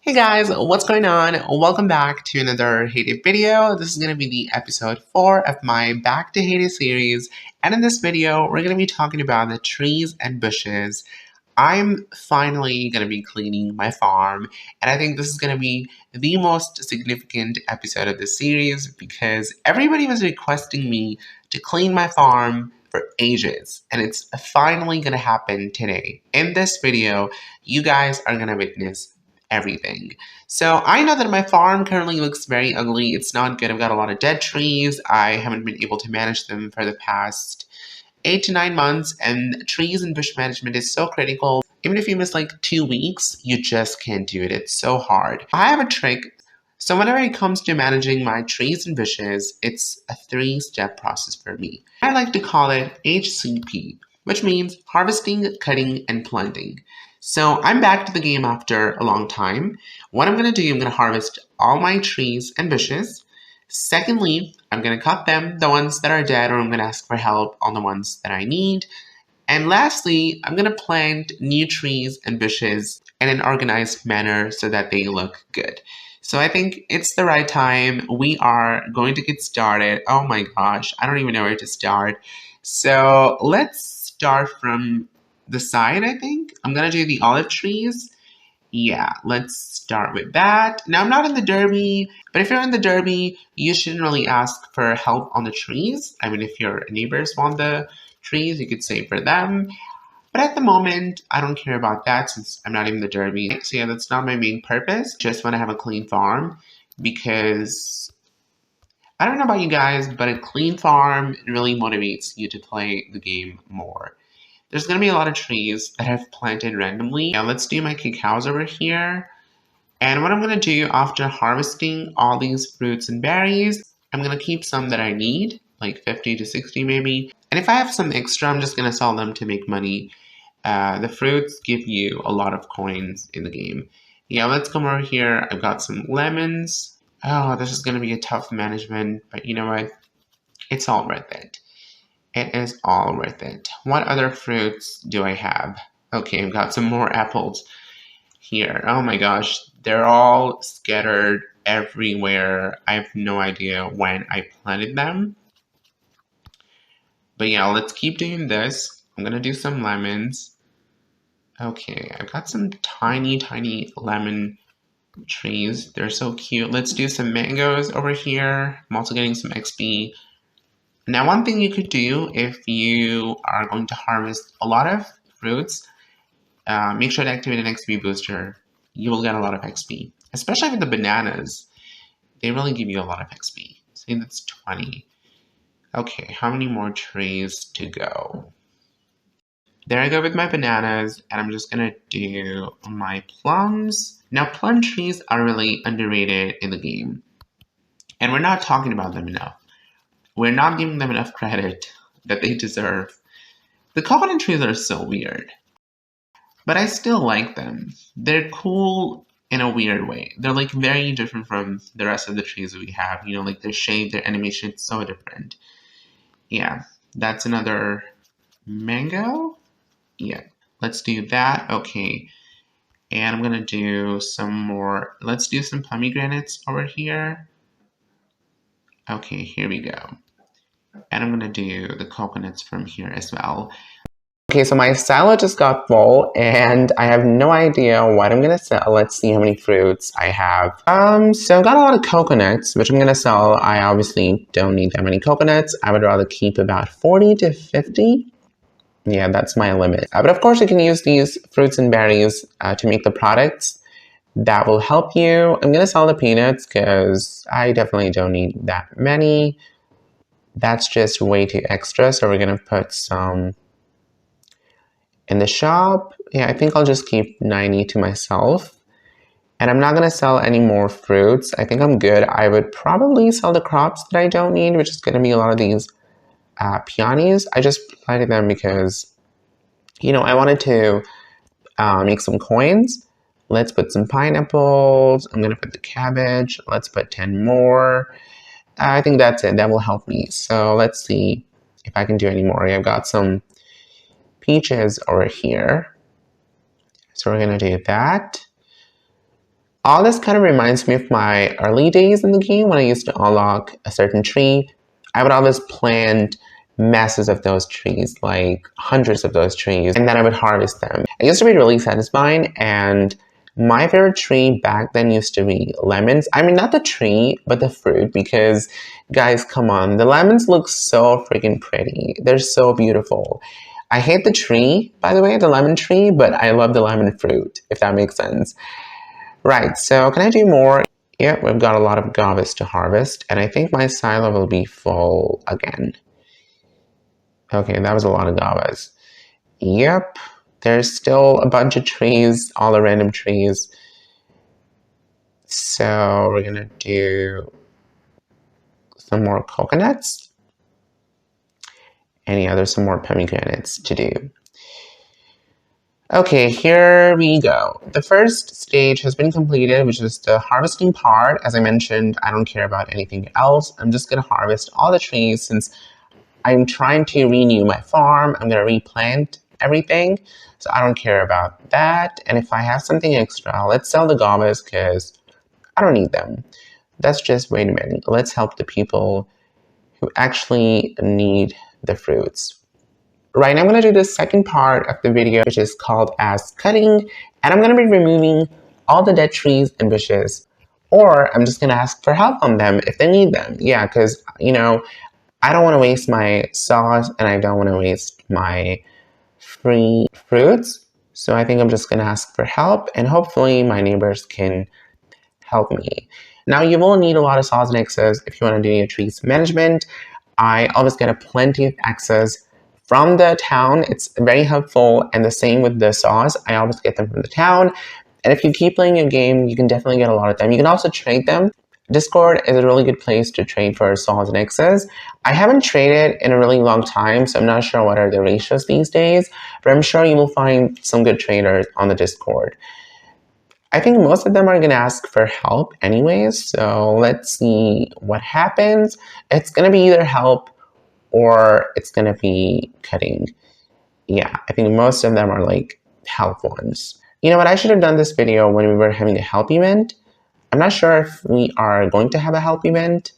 Hey guys, what's going on? Welcome back to another Haiti video. This is going to be the episode 4 of my Back to Haiti series. And in this video, we're going to be talking about the trees and bushes. I'm finally going to be cleaning my farm. And I think this is going to be the most significant episode of this series because everybody was requesting me to clean my farm for ages. And it's finally going to happen today. In this video, you guys are going to witness everything. So I know that my farm currently looks very ugly. It's not good. I've got a lot of dead trees. I haven't been able to manage them for the past 8 to 9 months, and trees and bush management is so critical. Even if you miss like 2 weeks, you just can't do it. It's so hard. I have a trick. So whenever it comes to managing my trees and bushes, it's a 3-step process for me. I like to call it HCP, which means harvesting, cutting, and planting. So I'm back to the game after a long time. What I'm going to do, I'm going to harvest all my trees and bushes. Secondly, I'm going to cut them, the ones that are dead, or I'm going to ask for help on the ones that I need. And lastly, I'm going to plant new trees and bushes in an organized manner so that they look good. So I think it's the right time. We are going to get started. Oh my gosh, I don't even know where to start. So let's start from the side, I think. I'm going to do the olive trees. Yeah, let's start with that. Now, I'm not in the derby, but if you're in the derby, you shouldn't really ask for help on the trees. I mean, if your neighbors want the trees, you could say for them. But at the moment, I don't care about that since I'm not in the derby. So yeah, that's not my main purpose. Just want to have a clean farm because I don't know about you guys, but a clean farm really motivates you to play the game more. There's going to be a lot of trees that I've planted randomly. Now let's do my cacaos over here. And what I'm going to do after harvesting all these fruits and berries, I'm going to keep some that I need, like 50 to 60 maybe. And if I have some extra, I'm just going to sell them to make money. The fruits give you a lot of coins in the game. Yeah, let's come over here. I've got some lemons. Oh, this is going to be a tough management, but you know what? It's all worth it. It is all worth it. What other fruits do I have? Okay, I've got some more apples here. Oh my gosh, they're all scattered everywhere. I have no idea when I planted them. But yeah, let's keep doing this. I'm gonna do some lemons. Okay, I've got some tiny, tiny lemon trees. They're so cute. Let's do some mangoes over here. I'm also getting some XP. Now, one thing you could do if you are going to harvest a lot of fruits, make sure to activate an XP booster. You will get a lot of XP, especially with the bananas. They really give you a lot of XP. Say that's 20. Okay, how many more trees to go? There I go with my bananas, and I'm just gonna do my plums. Now, plum trees are really underrated in the game, and we're not talking about them enough. We're not giving them enough credit that they deserve. The coconut trees are so weird, but I still like them. They're cool in a weird way. They're like very different from the rest of the trees that we have. You know, like their shape, their animation, it's so different. Yeah, that's another mango. Yeah, let's do that. Okay, and I'm gonna do some more. Let's do some pomegranates over here. Okay, here we go. And I'm gonna do the coconuts from here as well. Okay, so my salad just got full and I have no idea what I'm gonna sell. Let's see how many fruits I have. So I've got a lot of coconuts, which I'm gonna sell. I obviously don't need that many coconuts. I would rather keep about 40 to 50. Yeah, that's my limit. But of course you can use these fruits and berries to make the products that will help you. I'm gonna sell the peanuts because I definitely don't need that many. That's just way too extra, so we're gonna put some in the shop. Yeah, I think I'll just keep 90 to myself. And I'm not gonna sell any more fruits. I think I'm good. I would probably sell the crops that I don't need, which is gonna be a lot of these peonies. I just planted them because, you know, I wanted to make some coins. Let's put some pineapples. I'm gonna put the cabbage. Let's put 10 more. I think that's it. That will help me. So let's see if I can do any more. I've got some peaches over here. So we're going to do that. All this kind of reminds me of my early days in the game when I used to unlock a certain tree. I would always plant masses of those trees, like hundreds of those trees, and then I would harvest them. It used to be really satisfying, and my favorite tree back then used to be lemons. I mean, not the tree, but the fruit, because guys, come on, the lemons look so freaking pretty. They're so beautiful. I hate the tree, by the way, the lemon tree, but I love the lemon fruit, if that makes sense. Right, so can I do more? Yeah, we've got a lot of guavas to harvest, and I think my silo will be full again. Okay, that was a lot of guavas. Yep, there's still a bunch of trees, all the random trees. So we're gonna do some more coconuts. And yeah, there's some more pomegranates to do. Okay, here we go. The first stage has been completed, which is the harvesting part. As I mentioned, I don't care about anything else. I'm just gonna harvest all the trees since I'm trying to renew my farm. I'm gonna replant everything. So I don't care about that. And if I have something extra, let's sell the guavas because I don't need them. That's just, wait a minute. Let's help the people who actually need the fruits. Right, I'm going to do the second part of the video, which is called as cutting, and I'm going to be removing all the dead trees and bushes, or I'm just going to ask for help on them if they need them. Yeah, because, you know, I don't want to waste my sauce, and I don't want to waste my free fruits, so I think I'm just going to ask for help, and hopefully my neighbors can help me. Now, you will need a lot of sauce and access if you want to do your trees management. I always get a plenty of access from the town. It's very helpful, and the same with the saws. I always get them from the town, and if you keep playing your game, you can definitely get a lot of them. You can also trade them. Discord is a really good place to trade for saws and axes. I haven't traded in a really long time, so I'm not sure what are the ratios these days, but I'm sure you will find some good traders on the Discord. I think most of them are going to ask for help anyways, so let's see what happens. It's going to be either help or it's going to be cutting. Yeah, I think most of them are like help ones. You know what, I should have done this video when we were having a help event. I'm not sure if we are going to have a help event.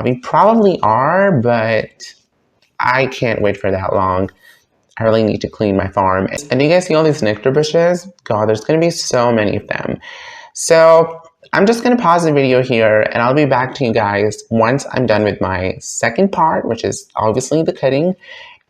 We probably are, but I can't wait for that long. I really need to clean my farm. And do you guys see all these nectar bushes? God, there's going to be so many of them. So I'm just going to pause the video here and I'll be back to you guys once I'm done with my second part, which is obviously the cutting.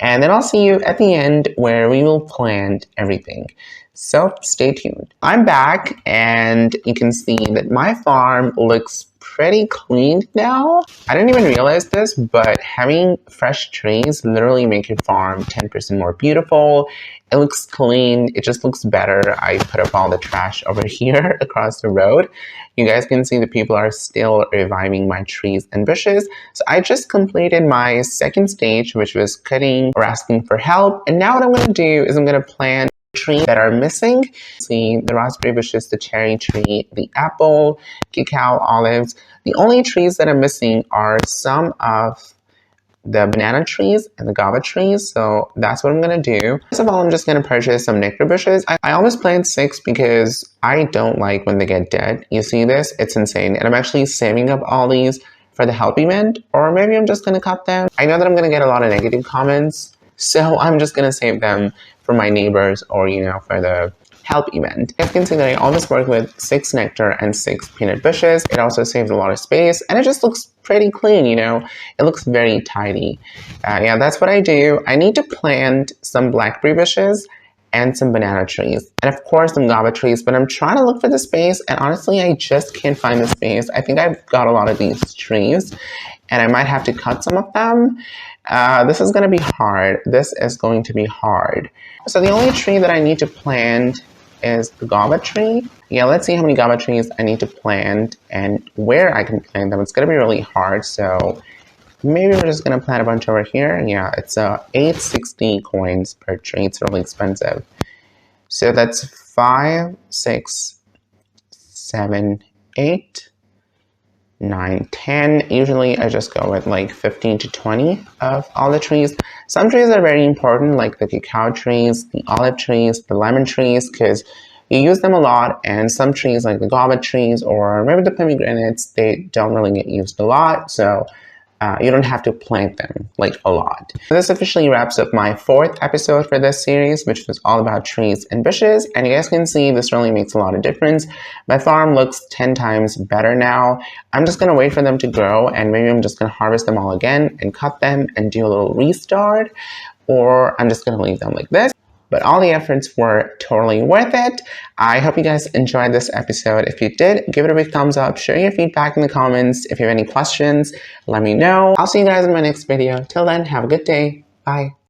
And then I'll see you at the end where we will plant everything. So stay tuned. I'm back and you can see that my farm looks pretty clean now. I didn't even realize this, but having fresh trees literally make your farm 10% more beautiful. It looks clean. It just looks better. I put up all the trash over here across the road. You guys can see the people are still reviving my trees and bushes. So I just completed my second stage, which was cutting or asking for help. And now what I'm going to do is I'm going to plant trees that are missing. See the raspberry bushes, the cherry tree, the apple, cacao, olives. The only trees that are missing are some of the banana trees and the guava trees, so that's what I'm gonna do. First of all, I'm just gonna purchase some nectar bushes. I always plant 6 because I don't like when they get dead. You see this? It's insane. And I'm actually saving up all these for the help event, or maybe I'm just gonna cut them. I know that I'm gonna get a lot of negative comments, so I'm just gonna save them for my neighbors or, you know, for the help event. You can see that I always work with 6 nectar and 6 peanut bushes. It also saves a lot of space and it just looks pretty clean, you know. It looks very tidy. Yeah, that's what I do. I need to plant some blackberry bushes and some banana trees. And of course some guava trees, but I'm trying to look for the space and honestly I just can't find the space. I think I've got a lot of these trees and I might have to cut some of them. This is going to be hard. This is going to be hard. So the only tree that I need to plant is the guava tree. Yeah, let's see how many guava trees I need to plant and where I can plant them. It's going to be really hard, so maybe we're just going to plant a bunch over here. Yeah, it's 860 coins per tree. It's really expensive. So that's 5, 6, 7, 8, 9, 10. Usually I just go with like 15 to 20 of all the trees. Some trees are very important, like the cacao trees, the olive trees, the lemon trees, because you use them a lot, and some trees like the guava trees or maybe the pomegranates, they don't really get used a lot, so you don't have to plant them like a lot. This officially wraps up my 4th episode for this series, which was all about trees and bushes, and you guys can see this really makes a lot of difference. My farm looks 10 times better now. I'm just gonna wait for them to grow, and maybe I'm just gonna harvest them all again and cut them and do a little restart, or I'm just gonna leave them like this. But all the efforts were totally worth it. I hope you guys enjoyed this episode. If you did, give it a big thumbs up. Share your feedback in the comments. If you have any questions, let me know. I'll see you guys in my next video. Till then, have a good day. Bye.